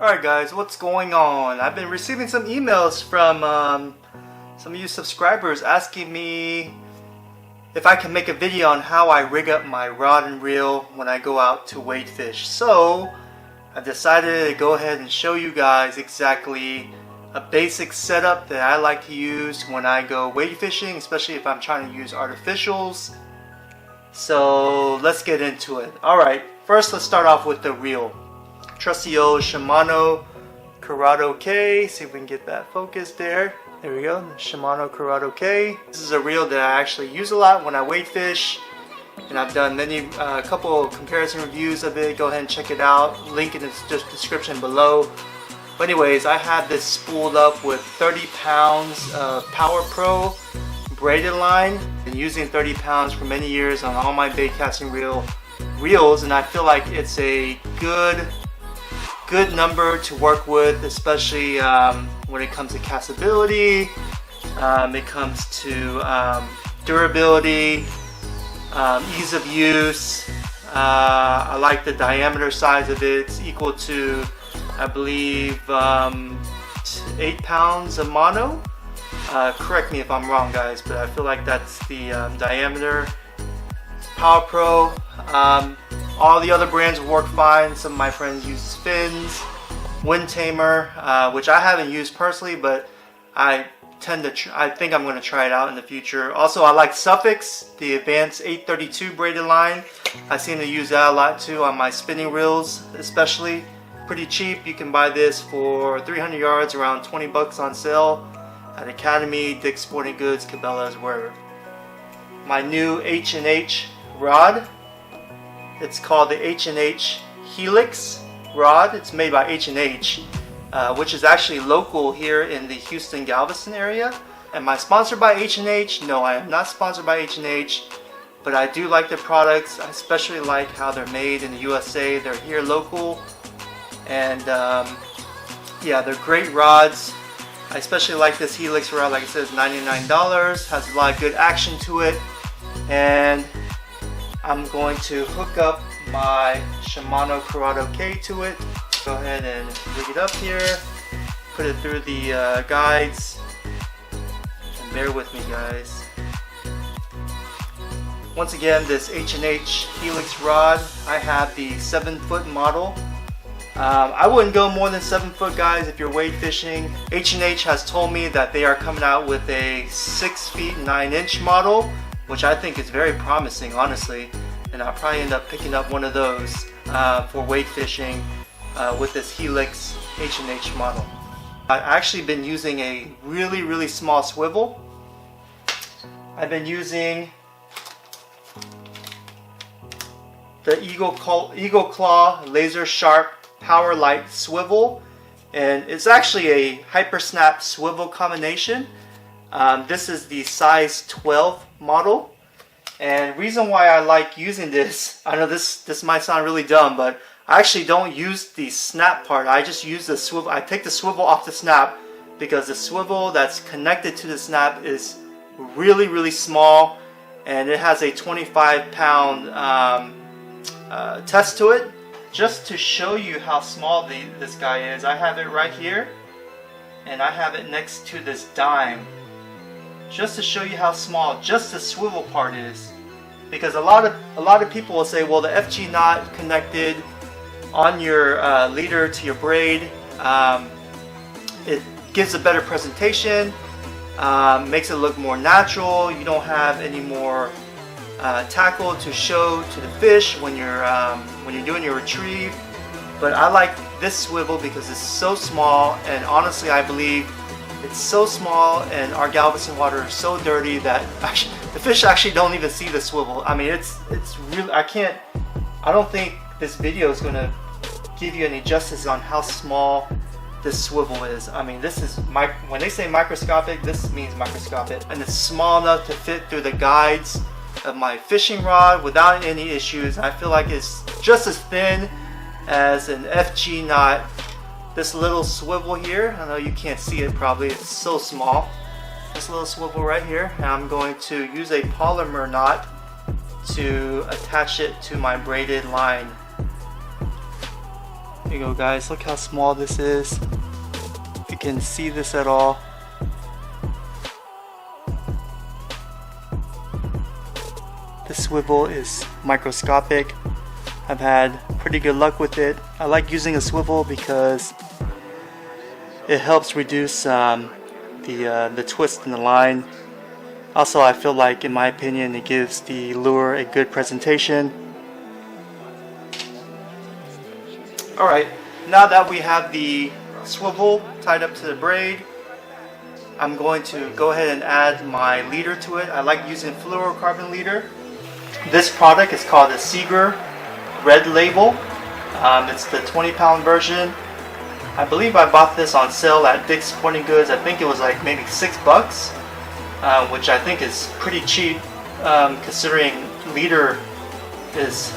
Alright guys, what's going on? I've been receiving some emails from some of you subscribers asking me if I can make a video on how I rig up my rod and reel when I go out to wade fish. So I decided to go ahead and show you guys exactly a basic setup that I like to use when I go wade fishing, especially if I'm trying to use artificials. So let's get into it. Alright, first let's start off with the reel. Trusty old Shimano Curado K. See if we can get that focused there. There we go, the Shimano Curado K. This is a reel that I actually use a lot when I wade fish, and I've done a couple comparison reviews of it. Go ahead and check it out. Link in the description below. But anyways, I have this spooled up with 30 pounds of Power Pro braided line. Been using 30 pounds for many years on all my bait casting reels, and I feel like it's a good number to work with, especially when it comes to castability, it comes to durability, ease of use. I like the diameter size of it. It's equal to, I believe, 8 pounds of mono. Correct me if I'm wrong, guys, but I feel like that's the diameter. Power Pro. All the other brands work fine. Some of my friends use fins, Wind Tamer, which I haven't used personally, but I think I'm going to try it out in the future. Also, I like Suffix, the Advanced 832 braided line. I seem to use that a lot too on my spinning reels, especially. Pretty cheap. You can buy this for 300 yards, around 20 bucks on sale at Academy, Dick's Sporting Goods, Cabela's, wherever. My new H&H rod. It's called the H&H Helix rod. It's made by H&H, which is actually local here in the Houston, Galveston area. Am I sponsored by H&H? No, I am not sponsored by H&H, but I do like their products. I especially like how they're made in the USA. They're here local, and yeah, they're great rods. I especially like this Helix rod. Like I said, it's $99. Has a lot of good action to it, and I'm going to hook up my Shimano Curado K to it. Go ahead and rig it up here, put it through the guides, and bear with me, guys. Once again, this H&H Helix rod, I have the 7-foot model. I wouldn't go more than 7 foot, guys, if you're wade fishing. H&H has told me that they are coming out with a 6 feet 9 inch model, which I think is very promising, honestly, and I'll probably end up picking up one of those for wade fishing with this Helix H&H model. I've actually been using a really small swivel. I've been using the Eagle Claw Laser Sharp Power Light Swivel, and it's actually a Hyper Snap swivel combination. This is the size 12 model, and reason why I like using this, I know this might sound really dumb, but I actually don't use the snap part. I just use the swivel. I take the swivel off the snap because the swivel that's connected to the snap is really small, and it has a 25-pound test to it. Just to show you how small this guy is, I have it right here, and I have it next to this dime. Just to show you how small just the swivel part is, because a lot of people will say, well, the FG knot connected on your leader to your braid, it gives a better presentation, makes it look more natural. You don't have any more tackle to show to the fish when you're doing your retrieve. But I like this swivel because it's so small, and honestly I believe it's so small and our Galveston water is so dirty that the fish actually don't even see the swivel. I mean, it's really, I don't think this video is going to give you any justice on how small this swivel is. I mean, this is, when they say microscopic, this means microscopic, and it's small enough to fit through the guides of my fishing rod without any issues. I feel like it's just as thin as an FG knot. This little swivel here, I know you can't see it probably, it's so small. This little swivel right here, and I'm going to use a polymer knot to attach it to my braided line. There you go guys, look how small this is. If you can see this at all. The swivel is microscopic. I've had pretty good luck with it. I like using a swivel because it helps reduce the twist in the line. Also, I feel like, in my opinion, it gives the lure a good presentation. Alright, now that we have the swivel tied up to the braid, I'm going to go ahead and add my leader to it. I like using fluorocarbon leader. This product is called the Seeger Red Label. It's the 20-pound version. I believe I bought this on sale at Dick's Sporting Goods. I think it was like maybe $6, which I think is pretty cheap, considering leader is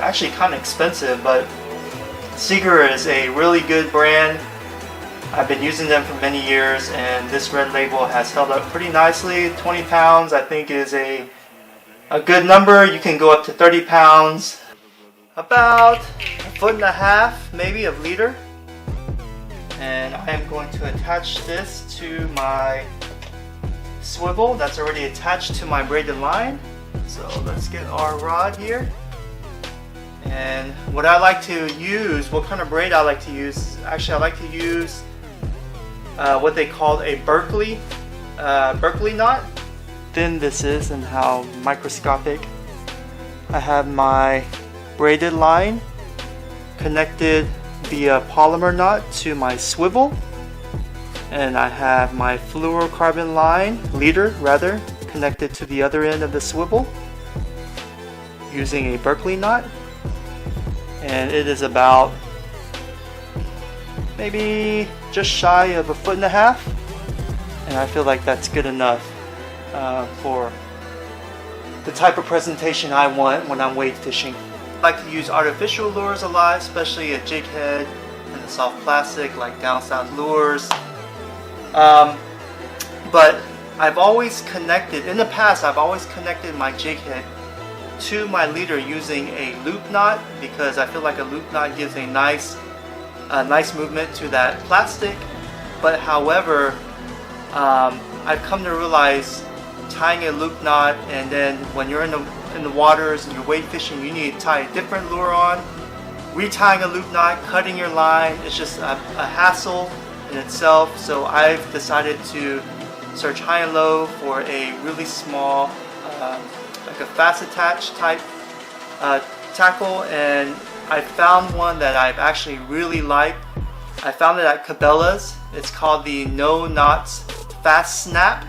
actually kind of expensive. But Seeger is a really good brand. I've been using them for many years, and this Red Label has held up pretty nicely. 20 pounds I think is a good number. You can go up to 30 pounds. About 1.5 feet maybe of leader. And I am going to attach this to my swivel that's already attached to my braided line. So let's get our rod here. And what I like to use, what kind of braid I like to use, actually I like to use what they call a Berkeley knot. Thin this is and how microscopic. I have my braided line connected via polymer knot to my swivel, and I have my fluorocarbon leader connected to the other end of the swivel using a Berkeley knot, and it is about maybe just shy of 1.5 feet, and I feel like that's good enough for the type of presentation I want when I'm wade fishing. I like to use artificial lures a lot, especially a jig head and the soft plastic like down south lures. But I've always connected, in the past I've always connected my jig head to my leader using a loop knot, because I feel like a loop knot gives a nice movement to that plastic. But however, I've come to realize tying a loop knot, and then when you're in the waters and you're wade fishing, you need to tie a different lure on. Retying a loop knot, cutting your line, it's just a hassle in itself. So I've decided to search high and low for a really small, like a fast attach type tackle, and I found one that I've actually really liked. I found it at Cabela's. It's called the No Knots Fast Snap,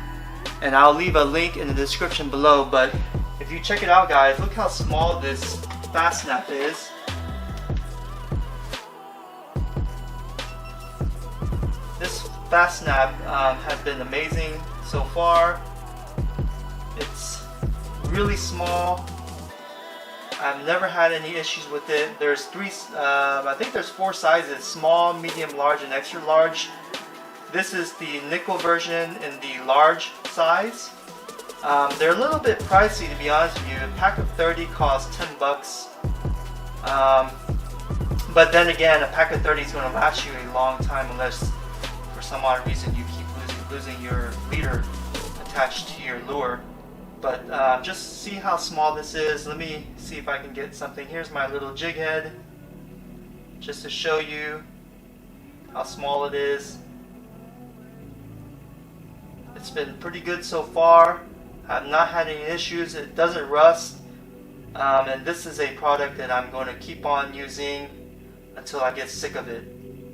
and I'll leave a link in the description below. But if you check it out guys, look how small this Fast Snap is. This Fast Snap has been amazing so far. It's really small. I've never had any issues with it. There's I think there's 4 sizes: small, medium, large, and extra large. This is the nickel version in the large size. They're a little bit pricey, to be honest with you. A pack of 30 costs $10. But then again, a pack of 30 is going to last you a long time, unless for some odd reason you keep losing your leader attached to your lure. But just see how small this is. Let me see if I can get something. Here's my little jig head, just to show you how small it is. It's been pretty good so far. I've not had any issues. It doesn't rust. And this is a product that I'm going to keep on using until I get sick of it.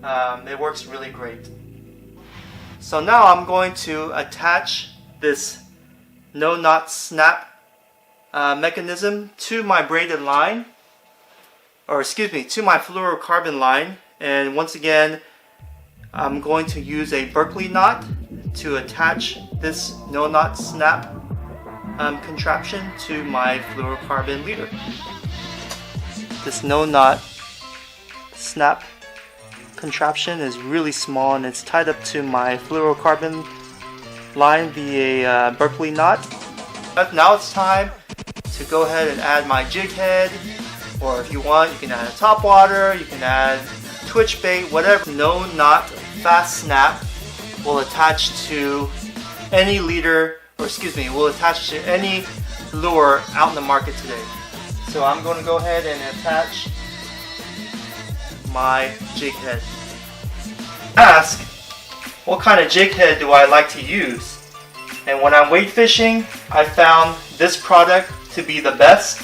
It works really great. So now I'm going to attach this No Knot Snap mechanism to my braided line, or excuse me, to my fluorocarbon line. And once again, I'm going to use a Berkeley knot to attach this No Knot Snap contraption to my fluorocarbon leader. This No Knot Snap contraption is really small, and it's tied up to my fluorocarbon line via a Berkeley knot. But now it's time to go ahead and add my jig head or if you want, you can add a top water, you can add twitch bait, whatever. No knot fast snap will attach to any leader, or excuse me, will attach to any lure out in the market today. So I'm going to go ahead and attach my jig head. Ask, what kind of jig head do I like to use? And when I'm weight fishing, I found this product to be the best,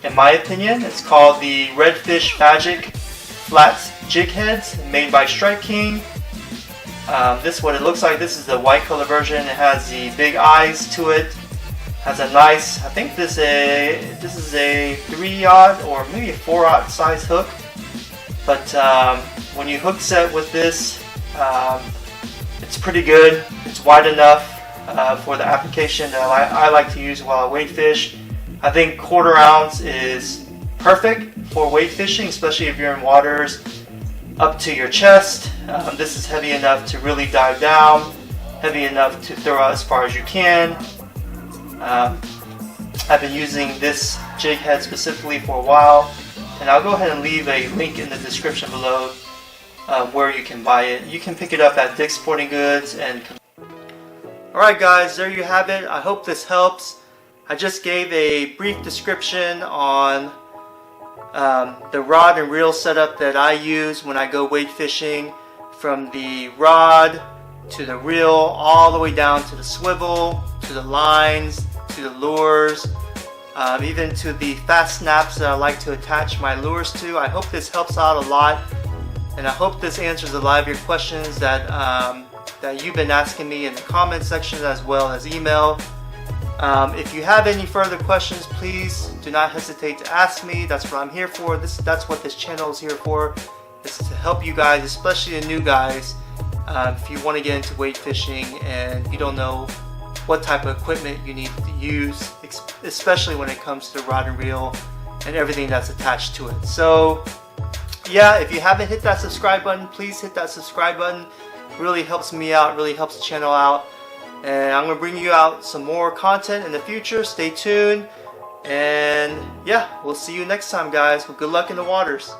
in my opinion. It's called the Redfish Magic Flat Jig Heads, made by Strike King. This is what it looks like. This is the white color version. It has the big eyes to it. Has a nice, I think this is a 3/0 or maybe a 4/0 size hook. But when you hook set with this, it's pretty good. It's wide enough for the application that I like to use while I weight fish. I think 1/4 ounce is perfect for weight fishing, especially if you're in waters up to your chest. This is heavy enough to really dive down, heavy enough to throw out as far as you can. I've been using this jig head specifically for a while, and I'll go ahead and leave a link in the description below where you can buy it. You can pick it up at Dick's Sporting Goods. And alright guys, there you have it. I hope this helps. I just gave a brief description on the rod and reel setup that I use when I go weight fishing, from the rod to the reel, all the way down to the swivel, to the lines, to the lures, even to the fast snaps that I like to attach my lures to. I hope this helps out a lot, and I hope this answers a lot of your questions that that you've been asking me in the comment section as well as email. If you have any further questions, please do not hesitate to ask me. That's what I'm here for. That's what this channel is here for. It's to help you guys, especially the new guys. If you want to get into weight fishing and you don't know what type of equipment you need to use, especially when it comes to rod and reel and everything that's attached to it. So yeah, if you haven't hit that subscribe button, please hit that subscribe button. It really helps me out, really helps the channel out. And I'm going to bring you out some more content in the future. Stay tuned. And yeah, we'll see you next time, guys. Well, good luck in the waters.